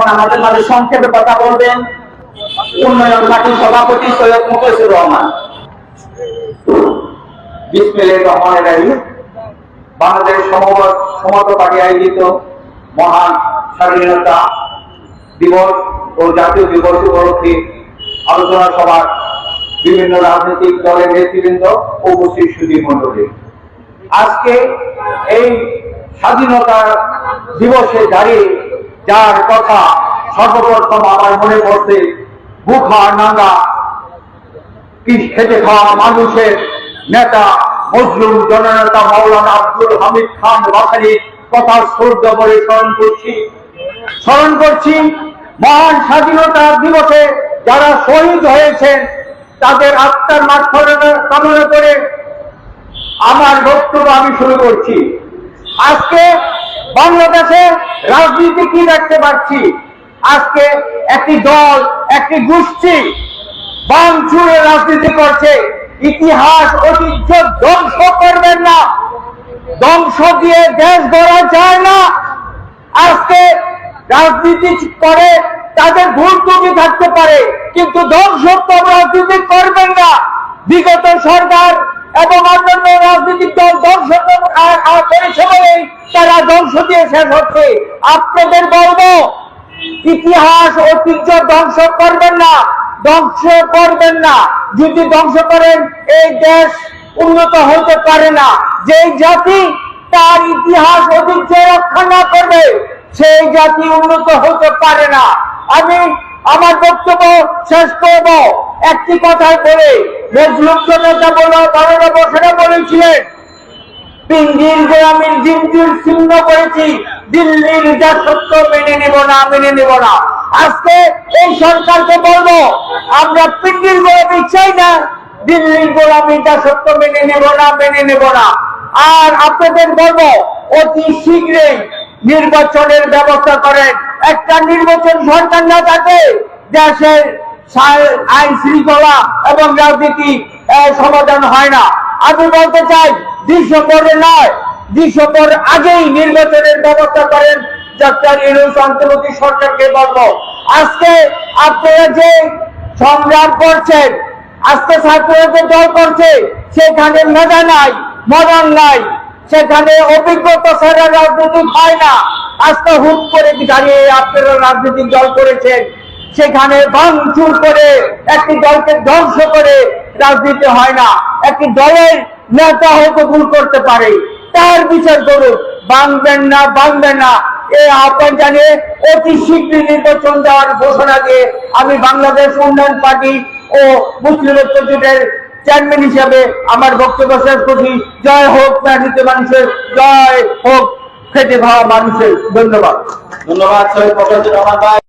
এখন আমাদের মাঝে সংক্ষেপে কথা বলবেন উন্নয়ন পার্টির সভাপতি সৈয়দ মুখলেসুর রহমান। বিসমিল্লাহির রহমানির রহিম। বাংলাদেশ সমত পার্টি আয়োজিত মহান স্বাধীনতা দিবস ও জাতীয় দিবস উপলক্ষে আলোচনা সভার বিভিন্ন রাজনৈতিক দলের নেতৃবৃন্দ ও উপস্থিত সুধী মণ্ডলী, আজকে এই স্বাধীনতা দিবসে দাঁড়িয়ে যার কথা সর্বপ্রথম আমার মনে পড়ছে, বুখা নাঙ্গা কি খেতে খাওয়া মানুষের নেতা মজলুম জননেতা মাওলানা আব্দুল হামিদ খান ওয়াখারির কথা শ্রদ্ধা করে স্মরণ করছি। মহান স্বাধীনতা দিবসে যারা শহীদ হয়েছেন তাদের আত্মার মাগফিরাত কামনা করে আমার বক্তব্য আমি শুরু করছি। আজকে বাংলাদেশে রাজনীতি কি দেখতে পাচ্ছি, আজকে একটি দল একটি গোষ্ঠী ভাঙচুরের রাজনীতি করছে। ইতিহাস ঐতিহ্য ধ্বংস করবেন না, ধ্বংস দিয়ে দেশ গড়া যায় না। আজকে রাজনীতি করে তাদের ভুল ত্রুটি থাকতে পারে, কিন্তু ধ্বংসাত্মক রাজনীতি করবেন না। বিগত সরকার এবং অন্যান্য রাজনৈতিক দল ধ্বংস করেছে বলেই তারা ধ্বংস দিয়ে শেষ হচ্ছে। আপনাদের বলবো, ইতিহাস ঐতিহ্য ধ্বংস করবেন না, ধ্বংস করবেন না। যদি ধ্বংস করেন এই দেশ উন্নত হতে পারে না। যেই জাতি তার ইতিহাস ঐতিহ্য রক্ষা না করবে সেই জাতি উন্নত হতে পারে না। আমি আমার বক্তব্য শেষ করব একটি কথাই বলে। মজলুম জনতা বলেছিলেন, পিঞ্জির গোলামীর জিঞ্জির ছিন্ন করেছি, দিল্লির যা সত্য মেনে নেব না, মেনে নেব না। আজকে এই সরকারকে বলবো, আমরা পিঞ্জির গোলামী চাই না, দিল্লির গোলামী যা সত্য মেনে নেব না, মেনে নেব না। আর আপনাদের বলবো, অতি শীঘ্রই নির্বাচনের ব্যবস্থা করেন। একটা নির্বাচন সরকার না থাকে দেশের আইন শৃঙ্খলা এবং রাজনীতি সমাধান হয় না। আমি বলতে চাই, ডিসেম্বরে নয়, ডিসেম্বর আগেই নির্বাচনের ব্যবস্থা করেন। ডক্টর ইউনূস অন্তর্বর্তী সরকারকে বলবো, আজকে আপনারা যে সংগ্রাম করছেন, আজকে ছাত্রদের দল করছে, সেখানে মেধা নাই, মরণ নাই, সেখানে অভিজ্ঞতা ছাড়া রাজনীতি হয় না। আজকে হুট করে দাঁড়িয়ে আপনারা রাজনৈতিক দল করেছেন, সেখানে ভাঙচুর করে একটি দলকে ধ্বংস করে রাজনীতি হয় না। একটি দলের নেতা হয়তো ভুল করতে পারে, তার বিচার করুন। ভাঙবেন না, ভাঙবেন না, এই আহ্বান জানিয়ে অতি শীঘ্রই নির্বাচন দেওয়ার ঘোষণা দিয়ে আমি বাংলাদেশ উন্নয়ন পার্টি ও মুসলিম ঐক্য জোটের চেয়ারম্যান হিসাবে আমার বক্তব্য শেষ করছি। জয় হোক মেহনতি মানুষের, জয় হোক খেটে খাওয়া মানুষের। ধন্যবাদ। ধন্যবাদ।